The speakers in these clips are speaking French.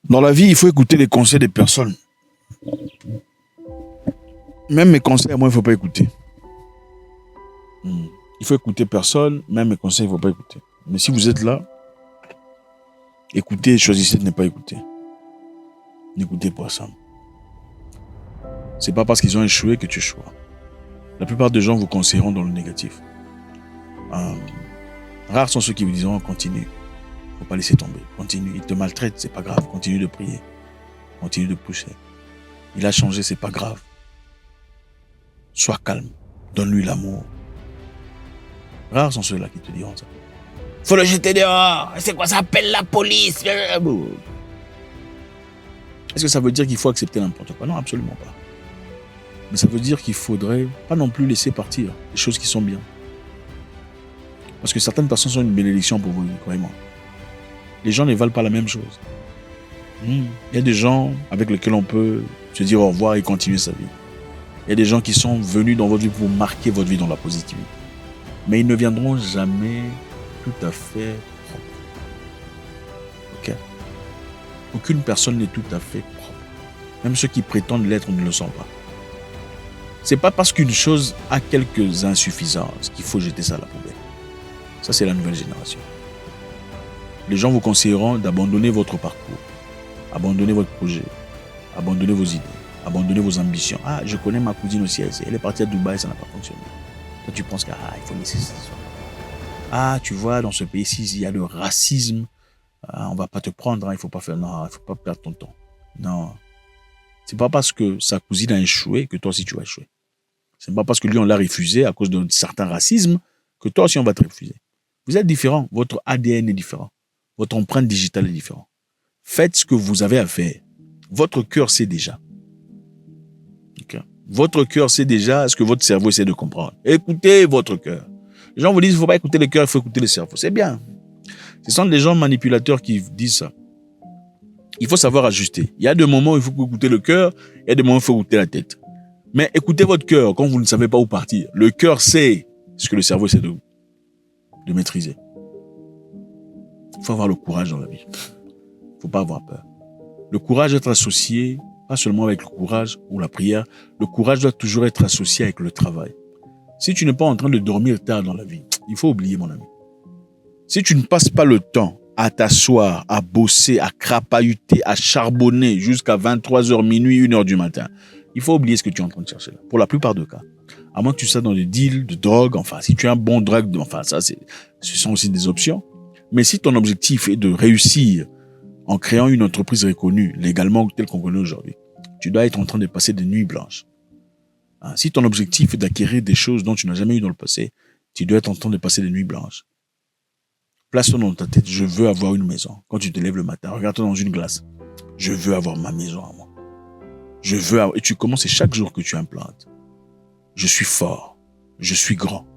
Dans la vie, il faut écouter les conseils des personnes. Même mes conseils, moi, il ne faut pas écouter. Il faut écouter personne, même mes conseils, il ne faut pas écouter. Mais si vous êtes là, écoutez et choisissez de ne pas écouter. N'écoutez personne. C'est pas parce qu'ils ont échoué que tu échoues. La plupart des gens vous conseilleront dans le négatif. Rares sont ceux qui vous diront continue. Faut pas laisser tomber. Continue. Il te maltraite, c'est pas grave. Continue de prier. Continue de pousser. Il a changé, c'est pas grave. Sois calme. Donne-lui l'amour. Rares sont ceux-là qui te diront ça. Faut le jeter dehors. C'est quoi ça appelle la police? Est-ce que ça veut dire qu'il faut accepter n'importe quoi? Non, absolument pas. Mais ça veut dire qu'il faudrait pas non plus laisser partir les choses qui sont bien. Parce que certaines personnes sont une bénédiction pour vous, croyez-moi. Les gens ne valent pas la même chose. Il y a des gens avec lesquels on peut se dire au revoir et continuer sa vie. Il y a des gens qui sont venus dans votre vie pour marquer votre vie dans la positivité. Mais ils ne viendront jamais tout à fait propres. Ok? Aucune personne n'est tout à fait propre. Même ceux qui prétendent l'être ne le sont pas. C'est pas parce qu'une chose a quelques insuffisances qu'il faut jeter ça à la poubelle. Ça, c'est la nouvelle génération. Les gens vous conseilleront d'abandonner votre parcours, abandonner votre projet, abandonner vos idées, abandonner vos ambitions. Ah, je connais ma cousine aussi, elle est partie à Dubaï, ça n'a pas fonctionné. Toi, tu penses qu'il faut laisser ça. Ah, tu vois, dans ce pays-ci, il y a le racisme. Ah, on va pas te prendre, il faut pas faire. Non, il faut pas perdre ton temps. Non. C'est pas parce que sa cousine a échoué que toi aussi tu vas échouer. C'est pas parce que lui on l'a refusé à cause de certains racismes que toi aussi on va te refuser. Vous êtes différents, votre ADN est différent, votre empreinte digitale est différente. Faites ce que vous avez à faire. Votre cœur sait déjà. Okay. Votre cœur sait déjà ce que votre cerveau essaie de comprendre. Écoutez votre cœur. Les gens vous disent qu'il ne faut pas écouter le cœur, il faut écouter le cerveau. C'est bien. Ce sont des gens manipulateurs qui disent ça. Il faut savoir ajuster. Il y a des moments où il faut écouter le cœur, il y a des moments où il faut écouter la tête. Mais écoutez votre cœur quand vous ne savez pas où partir. Le cœur sait ce que le cerveau essaie de maîtriser. Il faut avoir le courage dans la vie. Il ne faut pas avoir peur. Le courage doit être associé, pas seulement avec le courage ou la prière, le courage doit toujours être associé avec le travail. Si tu n'es pas en train de dormir tard dans la vie, il faut oublier, mon ami. Si tu ne passes pas le temps à t'asseoir, à bosser, à crapahuter, à charbonner jusqu'à 23h, minuit, 1h du matin, il faut oublier ce que tu es en train de chercher là. Pour la plupart des cas. À moins que tu sois dans des deals de drogue, enfin, si tu es un bon drogue, enfin, ça, ce sont aussi des options. Mais si ton objectif est de réussir en créant une entreprise reconnue, légalement, telle qu'on connaît aujourd'hui, tu dois être en train de passer des nuits blanches. Si ton objectif est d'acquérir des choses dont tu n'as jamais eu dans le passé, tu dois être en train de passer des nuits blanches. Place-toi dans ta tête, je veux avoir une maison. Quand tu te lèves le matin, regarde-toi dans une glace. Je veux avoir ma maison à moi. Et tu commences et chaque jour que tu implantes. Je suis fort. Je suis grand.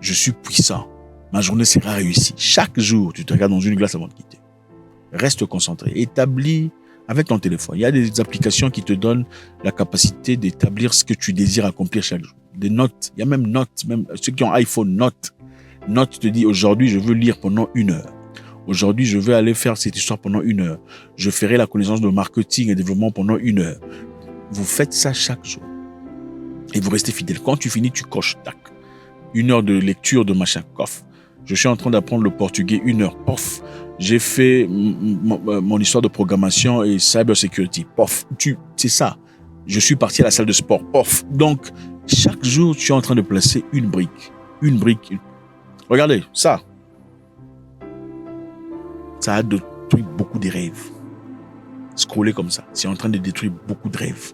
Je suis puissant. Ma journée sera réussie. Chaque jour, tu te regardes dans une glace avant de quitter. Reste concentré. Établis avec ton téléphone. Il y a des applications qui te donnent la capacité d'établir ce que tu désires accomplir chaque jour. Des notes. Il y a même notes. Même ceux qui ont iPhone, notes. Note te dit, aujourd'hui, je veux lire pendant 1 heure. Aujourd'hui, je vais aller faire cette histoire pendant 1 heure. Je ferai la connaissance de marketing et développement pendant 1 heure. Vous faites ça chaque jour. Et vous restez fidèle. Quand tu finis, tu coches, tac. 1 heure de lecture de machin, coff. Je suis en train d'apprendre le portugais, 1 heure, pof. J'ai fait mon histoire de programmation et cyber security, pof. C'est ça. Je suis parti à la salle de sport, pof. Donc, chaque jour, tu es en train de placer une brique. Une brique. Regardez, ça a détruit beaucoup de rêves. Scroller comme ça, c'est en train de détruire beaucoup de rêves.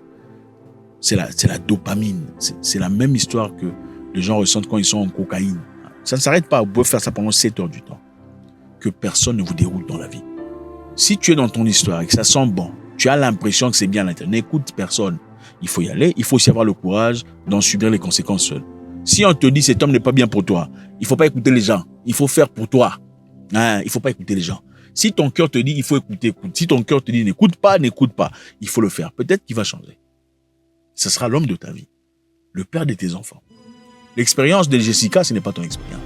C'est la dopamine. C'est la même histoire que les gens ressentent quand ils sont en cocaïne. Ça ne s'arrête pas. Vous pouvez faire ça pendant 7 heures du temps. Que personne ne vous déroule dans la vie. Si tu es dans ton histoire et que ça sent bon, tu as l'impression que c'est bien à l'intérieur, n'écoute personne. Il faut y aller. Il faut aussi avoir le courage d'en subir les conséquences seul. Si on te dit cet homme n'est pas bien pour toi, il ne faut pas écouter les gens. Il faut faire pour toi. Il ne faut pas écouter les gens. Si ton cœur te dit il faut écouter, écoute. Si ton cœur te dit n'écoute pas. Il faut le faire. Peut-être qu'il va changer. Ce sera l'homme de ta vie. Le père de tes enfants. L'expérience de Jessica, ce n'est pas ton expérience.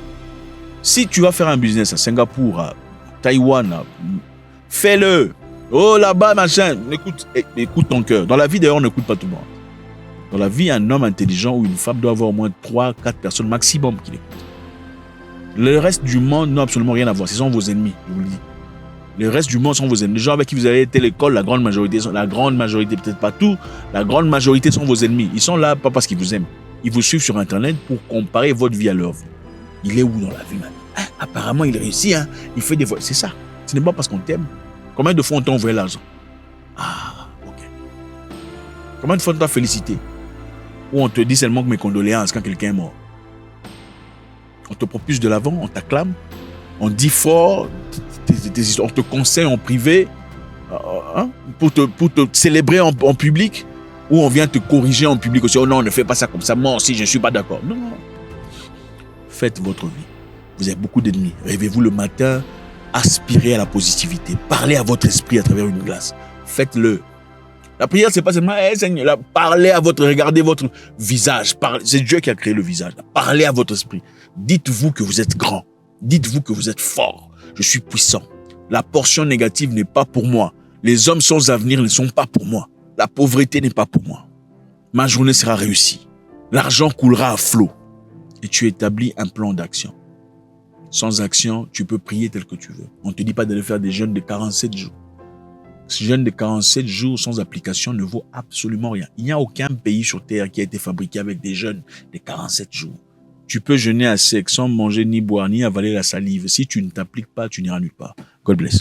Si tu vas faire un business à Singapour, à Taïwan, fais-le. Oh là-bas, machin. Écoute ton cœur. Dans la vie, d'ailleurs, on n'écoute pas tout le monde. Dans la vie, un homme intelligent ou une femme doit avoir au moins 3, 4 personnes maximum qui l'écoutent. Le reste du monde n'a absolument rien à voir. Ce sont vos ennemis, je vous le dis. Le reste du monde sont vos ennemis. Les gens avec qui vous avez été à l'école, la grande majorité, peut-être pas tout, la grande majorité sont vos ennemis. Ils sont là pas parce qu'ils vous aiment. Ils vous suivent sur Internet pour comparer votre vie à leur vie. Il est où dans la vie, man? Hein? Apparemment, il réussit. Hein? Il fait des voix. C'est ça. Ce n'est pas parce qu'on t'aime. Combien de fois on t'a envoyé l'argent? Ah, ok. Combien de fois on t'a félicité? Ou on te dit seulement que mes condoléances quand quelqu'un est mort? On te propulse de l'avant, on t'acclame, on dit fort, on te conseille en privé hein, pour te célébrer en public, ou on vient te corriger en public aussi. Oh non, ne fais pas ça comme ça, moi aussi je ne suis pas d'accord. Non, non. Faites votre vie. Vous avez beaucoup d'ennemis. Réveillez-vous le matin, aspirez à la positivité. Parlez à votre esprit à travers une glace. Faites-le. La prière, c'est pas seulement, hey, Seigneur, là, regardez votre visage. C'est Dieu qui a créé le visage. Parlez à votre esprit. Dites-vous que vous êtes grand. Dites-vous que vous êtes fort. Je suis puissant. La portion négative n'est pas pour moi. Les hommes sans avenir ne sont pas pour moi. La pauvreté n'est pas pour moi. Ma journée sera réussie. L'argent coulera à flot. Et tu établis un plan d'action. Sans action, tu peux prier tel que tu veux. On ne te dit pas d'aller faire des jeûnes de 47 jours. Ce jeûne de 47 jours sans application ne vaut absolument rien. Il n'y a aucun pays sur Terre qui a été fabriqué avec des jeûnes de 47 jours. Tu peux jeûner à sec sans manger ni boire ni avaler la salive. Si tu ne t'appliques pas, tu n'iras nulle part. God bless.